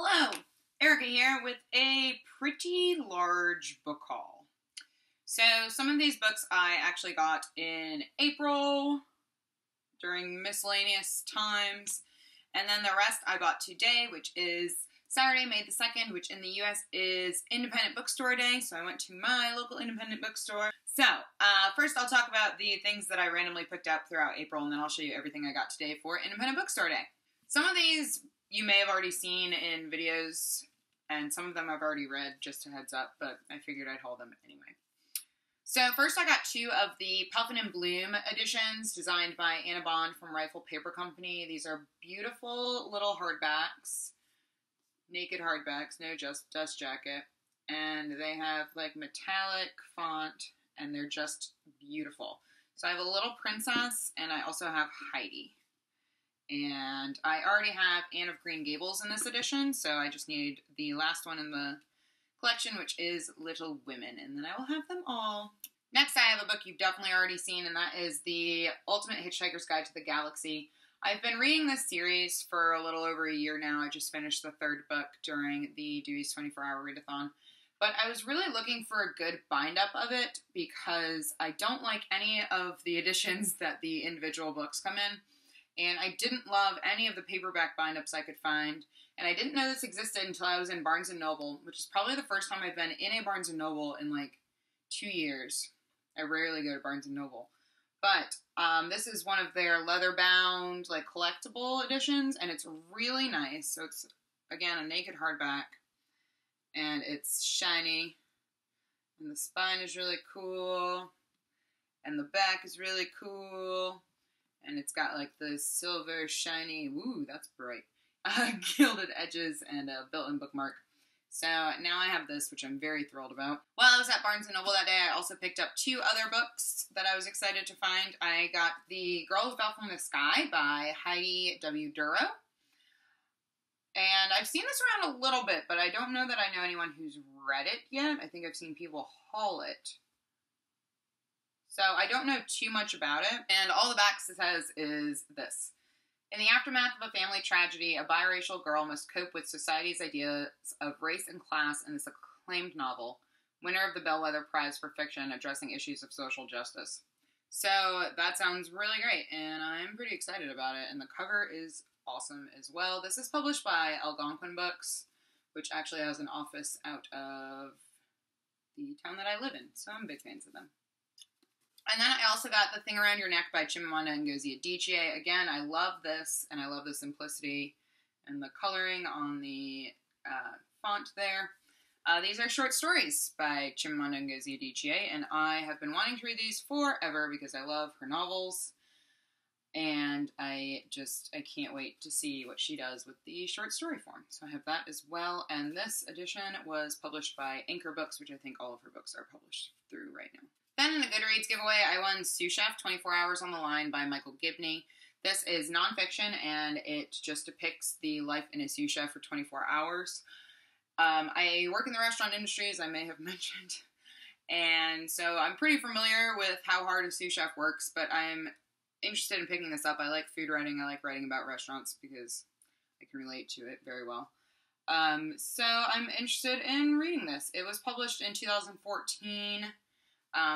Hello, Erica here with a pretty large book haul. So some of these books I actually got in April during miscellaneous times, and then the rest I got today, which is Saturday, May the 2nd, which in the US is Independent Bookstore Day, so I went to my local independent bookstore. So, first I'll talk about the things that I randomly picked up throughout April, and then I'll show you everything I got today for Independent Bookstore Day. Some of these you may have already seen in videos, and some of them I've already read, just a heads up, but I figured I'd haul them anyway. So first I got two of the Puffin and Bloom editions designed by Anna Bond from Rifle Paper Company. These are beautiful little hardbacks, naked hardbacks, no dust jacket, and they have like metallic font, and they're just beautiful. So I have a little princess, and I also have Heidi. And I already have Anne of Green Gables in this edition, so I just need the last one in the collection, which is Little Women, and then I will have them all. Next, I have a book you've definitely already seen, and that is The Ultimate Hitchhiker's Guide to the Galaxy. I've been reading this series for a little over a year now. I just finished the third book during the Dewey's 24-hour readathon. But I was really looking for a good bind-up of it because I don't like any of the editions that the individual books come in. And I didn't love any of the paperback bind-ups I could find. And I didn't know this existed until I was in Barnes & Noble, which is probably the first time I've been in a Barnes & Noble in like 2 years. I rarely go to Barnes & Noble. But this is one of their leather-bound, like, collectible editions, and it's really nice. So it's, again, a naked hardback, and it's shiny, and the spine is really cool, and the back is really cool. And it's got like the silver shiny, woo, that's bright, gilded edges and a built-in bookmark. So now I have this, which I'm very thrilled about. While I was at Barnes & Noble that day, I also picked up two other books that I was excited to find. I got The Girl Who Fell from the Sky by Heidi W. Duro. And I've seen this around a little bit, but I don't know that I know anyone who's read it yet. I think I've seen people haul it. So I don't know too much about it, and all the back says is this. In the aftermath of a family tragedy, a biracial girl must cope with society's ideas of race and class in this acclaimed novel, winner of the Bellwether Prize for Fiction, addressing issues of social justice. So that sounds really great, and I'm pretty excited about it, and the cover is awesome as well. This is published by Algonquin Books, which actually has an office out of the town that I live in, so I'm big fans of them. And then I also got The Thing Around Your Neck by Chimamanda Ngozi Adichie. Again, I love this, and I love the simplicity and the coloring on the font there. These are short stories by Chimamanda Ngozi Adichie, and I have been wanting to read these forever because I love her novels. And I can't wait to see what she does with the short story form. So I have that as well. And this edition was published by Anchor Books, which I think all of her books are published through right now. Then in the Goodreads giveaway, I won Sous Chef 24 Hours on the Line by Michael Gibney. This is nonfiction, and it just depicts the life in a sous chef for 24 hours. I work in the restaurant industry, as I may have mentioned, and so I'm pretty familiar with how hard a sous chef works, but I'm interested in picking this up. I like food writing. I like writing about restaurants because I can relate to it very well. So I'm interested in reading this. It was published in 2014.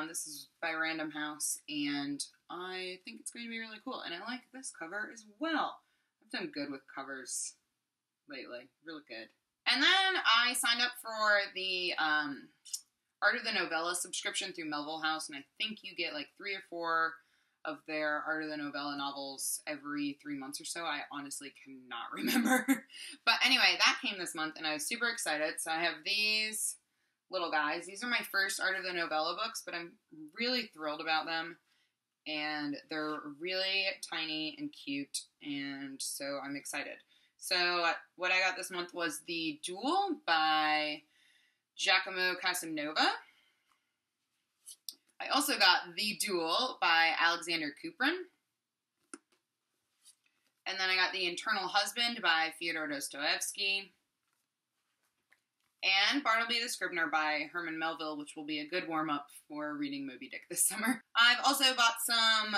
This is by Random House, and I think it's going to be really cool, and I like this cover as well. I've done good with covers lately, really good. And then I signed up for the Art of the Novella subscription through Melville House, and I think you get like 3 or 4 of their Art of the Novella novels every 3 months or so. I honestly cannot remember. But anyway, that came this month, and I was super excited. So I have these little guys. These are my first Art of the Novella books, but I'm really thrilled about them, and they're really tiny and cute, and so I'm excited. So what I got this month was The Duel by Giacomo Casanova. I also got The Duel by Alexander Kuprin. And then I got The Internal Husband by Fyodor Dostoevsky. And Bartleby the Scrivener by Herman Melville, which will be a good warm-up for reading Moby Dick this summer. I've also bought some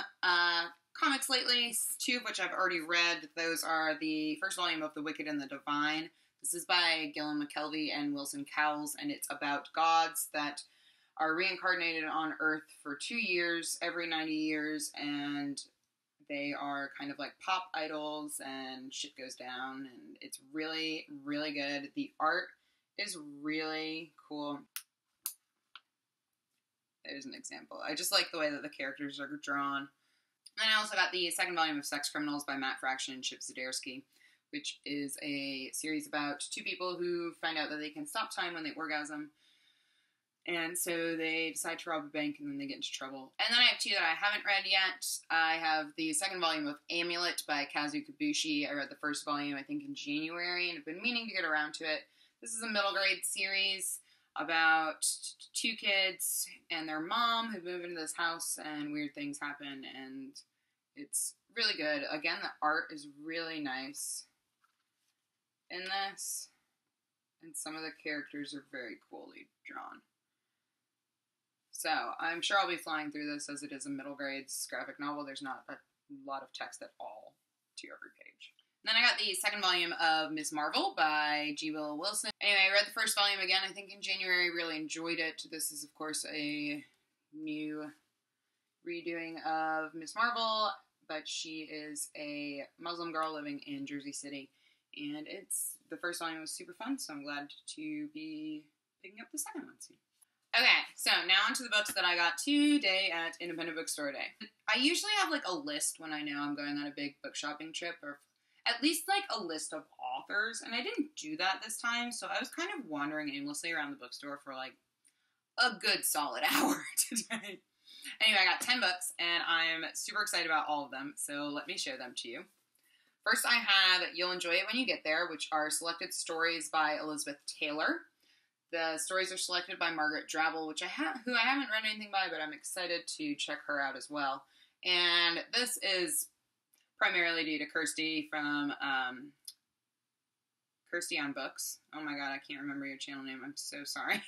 comics lately, 2 of which I've already read. Those are the first volume of The Wicked and the Divine. This is by Gillian McKelvey and Wilson Cowles, and it's about gods that are reincarnated on Earth for 2 years, every 90 years, and they are kind of like pop idols, and shit goes down, and it's really, really good. The art is really cool. There's an example. I just like the way that the characters are drawn. And I also got the second volume of Sex Criminals by Matt Fraction and Chip Zdarsky, which is a series about two people who find out that they can stop time when they orgasm. And so they decide to rob a bank, and then they get into trouble. And then I have two that I haven't read yet. I have the second volume of Amulet by Kazu Kibushi. I read the first volume, I think, in January, and I've been meaning to get around to it. This is a middle grade series about two kids and their mom who move into this house, and weird things happen, and it's really good. Again, the art is really nice in this, and some of the characters are very coolly drawn. So, I'm sure I'll be flying through this as it is a middle grade graphic novel. There's not a lot of text at all to every page. And then I got the second volume of Ms. Marvel by G. Willow Wilson. Anyway, I read the first volume again, I think in January, really enjoyed it. This is, of course, a new redoing of Ms. Marvel, but she is a Muslim girl living in Jersey City. And the first volume was super fun, so I'm glad to be picking up the second one soon. Okay, so now onto the books that I got today at Independent Bookstore Day. I usually have like a list when I know I'm going on a big book shopping trip, or at least like a list of authors, and I didn't do that this time, so I was kind of wandering aimlessly around the bookstore for like a good solid hour today. Anyway, I got 10 books, and I'm super excited about all of them, so let me show them to you. First, I have You'll Enjoy It When You Get There, which are selected stories by Elizabeth Taylor. The stories are selected by Margaret Drabble, who I haven't read anything by, but I'm excited to check her out as well. And this is primarily due to Kirsty from Kirsty on Books. Oh my god, I can't remember your channel name. I'm so sorry.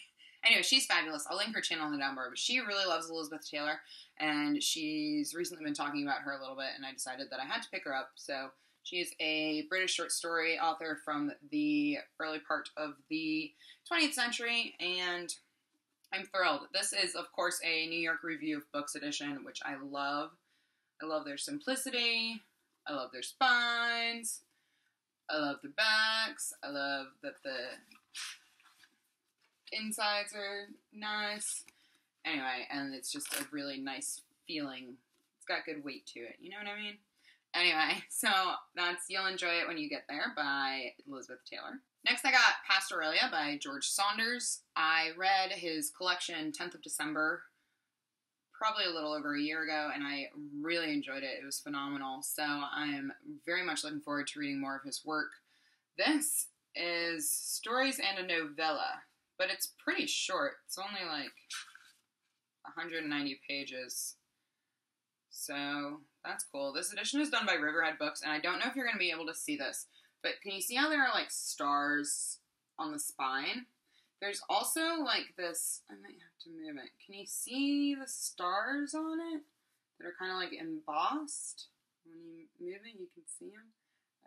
Anyway, she's fabulous. I'll link her channel in the down below. But she really loves Elizabeth Taylor, and she's recently been talking about her a little bit, and I decided that I had to pick her up. So she is a British short story author from the early part of the 20th century, and I'm thrilled. This is, of course, a New York Review of Books edition, which I love. I love their simplicity. I love their spines. I love the backs. I love that the insides are nice. Anyway, and it's just a really nice feeling. It's got good weight to it. You know what I mean? Anyway, so that's You'll Enjoy It When You Get There by Elizabeth Taylor. Next, I got Pastoralia by George Saunders. I read his collection 10th of December, probably a little over a year ago, and I really enjoyed it. It was phenomenal. So I'm very much looking forward to reading more of his work. This is stories and a novella, but it's pretty short. It's only like 190 pages. So that's cool. This edition is done by Riverhead Books, and I don't know if you're going to be able to see this, but can you see how there are like stars on the spine? There's also like this, I might have to move it. Can you see the stars on it that are kind of like embossed? When you move it, you can see them.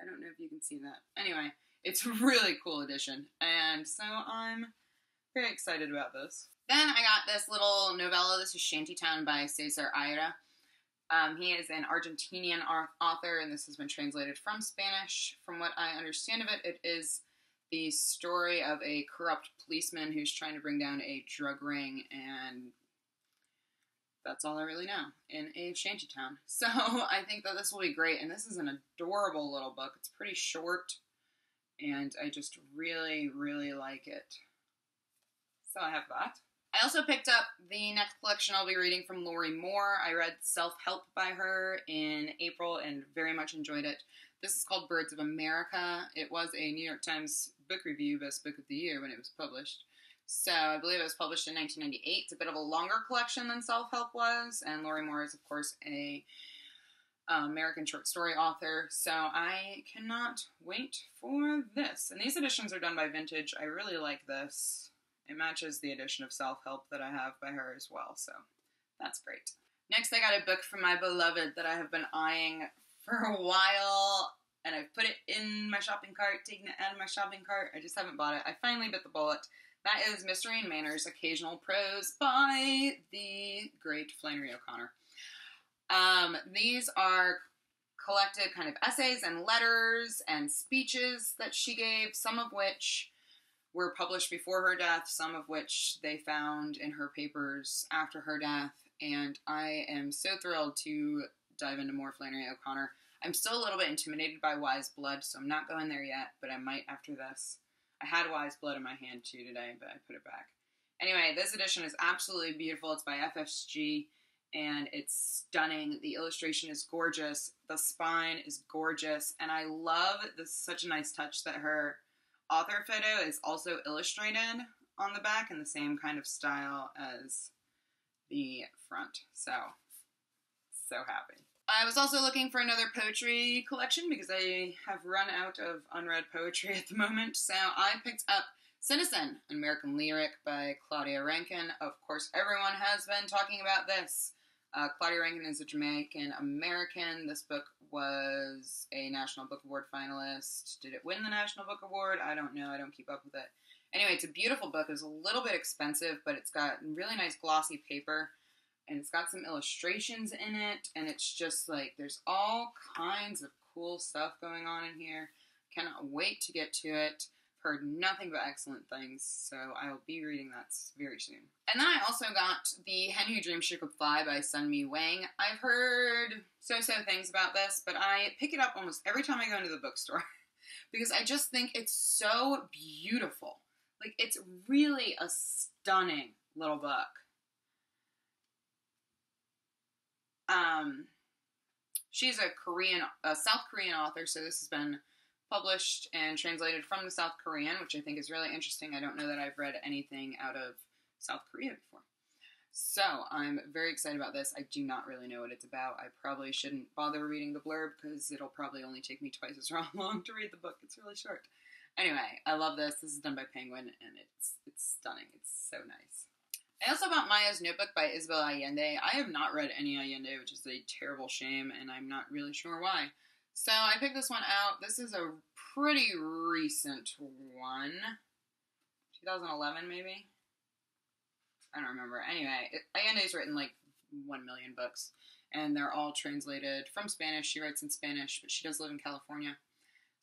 I don't know if you can see that. Anyway, it's a really cool edition, and so I'm very excited about this. Then I got this little novella. This is Shantytown by Cesar Aira. He is an Argentinian author, and this has been translated from Spanish. From what I understand of it, it is the story of a corrupt policeman who's trying to bring down a drug ring, and that's all I really know in a shantytown. So I think that this will be great, and this is an adorable little book. It's pretty short, and I just really, really like it. So I have that. I also picked up the next collection I'll be reading from Lori Moore. I read Self-Help by her in April and very much enjoyed it. This is called Birds of America. It was a New York Times Book Review Best Book of the Year when it was published. So I believe it was published in 1998. It's a bit of a longer collection than Self-Help was, and Lori Moore is, of course, a American short story author, so I cannot wait for this. And these editions are done by Vintage. I really like this. It matches the edition of Self-Help that I have by her as well, so that's great. Next, I got a book from my beloved that I have been eyeing for a while. and I've put it in my shopping cart, taken it out of my shopping cart. I just haven't bought it. I finally bit the bullet. That is Mystery and Manners, Occasional Prose by the great Flannery O'Connor. These are collected kind of essays and letters and speeches that she gave, some of which were published before her death, some of which they found in her papers after her death, and I am so thrilled to dive into more Flannery O'Connor. I'm still a little bit intimidated by Wise Blood, so I'm not going there yet, but I might after this. I had Wise Blood in my hand too today, but I put it back. Anyway, this edition is absolutely beautiful. It's by FSG, and it's stunning. The illustration is gorgeous. The spine is gorgeous, and I love this. Such a nice touch that her author photo is also illustrated on the back in the same kind of style as the front. So happy. I was also looking for another poetry collection because I have run out of unread poetry at the moment. So I picked up Citizen, an American Lyric by Claudia Rankine. Of course, everyone has been talking about this. Claudia Rankine is a Jamaican-American. This book was a National Book Award finalist. Did it win the National Book Award? I don't know. I don't keep up with it. Anyway, it's a beautiful book. It's a little bit expensive, but it's got really nice glossy paper, and it's got some illustrations in it, and it's just like there's all kinds of cool stuff going on in here. Cannot wait to get to it. Heard nothing but excellent things, so I will be reading that very soon. And then I also got The Hen Who Dreamed She Could Fly by Sun-Mi Wang. I've heard so-so things about this, but I pick it up almost every time I go into the bookstore because I just think it's so beautiful. Like, it's really a stunning little book. She's a South Korean author, so this has been published and translated from the South Korean, which I think is really interesting. I don't know that I've read anything out of South Korea before. So I'm very excited about this. I do not really know what it's about. I probably shouldn't bother reading the blurb because it'll probably only take me twice as long to read the book. It's really short. Anyway, I love this. This is done by Penguin, and it's stunning. It's so nice. I also bought Maya's Notebook by Isabel Allende. I have not read any Allende, which is a terrible shame, and I'm not really sure why. So I picked this one out. This is a pretty recent one. 2011, maybe? I don't remember. Anyway, Allende's written like 1 million books, and they're all translated from Spanish. She writes in Spanish, but she does live in California.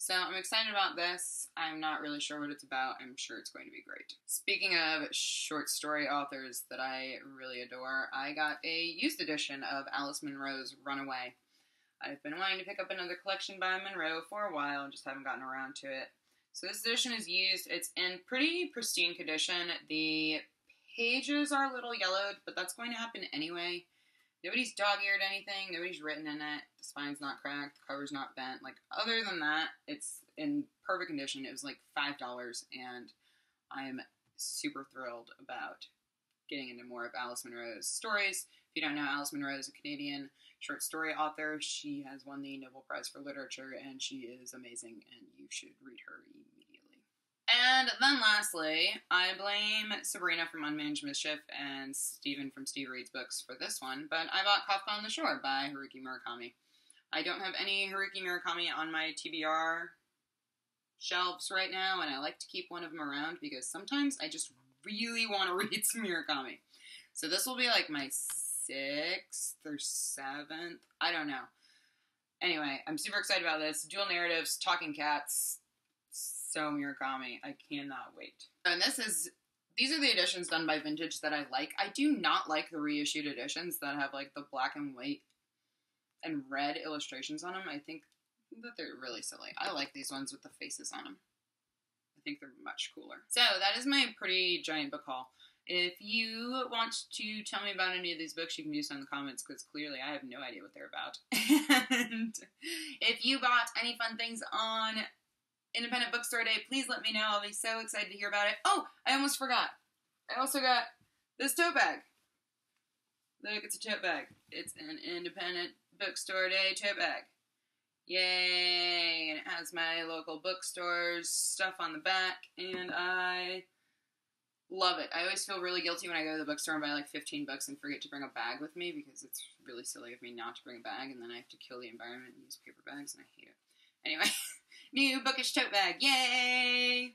So I'm excited about this. I'm not really sure what it's about. I'm sure it's going to be great. Speaking of short story authors that I really adore, I got a used edition of Alice Munro's Runaway. I've been wanting to pick up another collection by Munro for a while and just haven't gotten around to it. So this edition is used. It's in pretty pristine condition. The pages are a little yellowed, but that's going to happen anyway. Nobody's dog-eared anything. Nobody's written in it. The spine's not cracked. The cover's not bent. Like, other than that, it's in perfect condition. It was like $5, and I'm super thrilled about getting into more of Alice Munro's stories. If you don't know, Alice Munro is a Canadian short story author. She has won the Nobel Prize for Literature, and she is amazing, and you should read her immediately. And then lastly, I blame Sabrina from Unmanaged Mischief and Stephen from Steve Reed's books for this one, but I bought Kafka on the Shore by Haruki Murakami. I don't have any Haruki Murakami on my TBR shelves right now, and I like to keep one of them around because sometimes I just really want to read some Murakami. So this will be like my 6th or 7th. I don't know. Anyway, I'm super excited about this. Dual narratives, talking cats. So Murakami. I cannot wait. And these are the editions done by Vintage that I like. I do not like the reissued editions that have like the black and white and red illustrations on them. I think that they're really silly. I like these ones with the faces on them. I think they're much cooler. So that is my pretty giant book haul. If you want to tell me about any of these books, you can do so in the comments, because clearly I have no idea what they're about. And if you bought any fun things on Independent Bookstore Day, please let me know. I'll be so excited to hear about it. Oh, I almost forgot. I also got this tote bag. Look, it's a tote bag. It's an Independent Bookstore Day tote bag. Yay! And it has my local bookstores stuff on the back, and I love it. I always feel really guilty when I go to the bookstore and buy like 15 books and forget to bring a bag with me, because it's really silly of me not to bring a bag, and then I have to kill the environment and use paper bags, and I hate it. Anyway, new bookish tote bag, yay!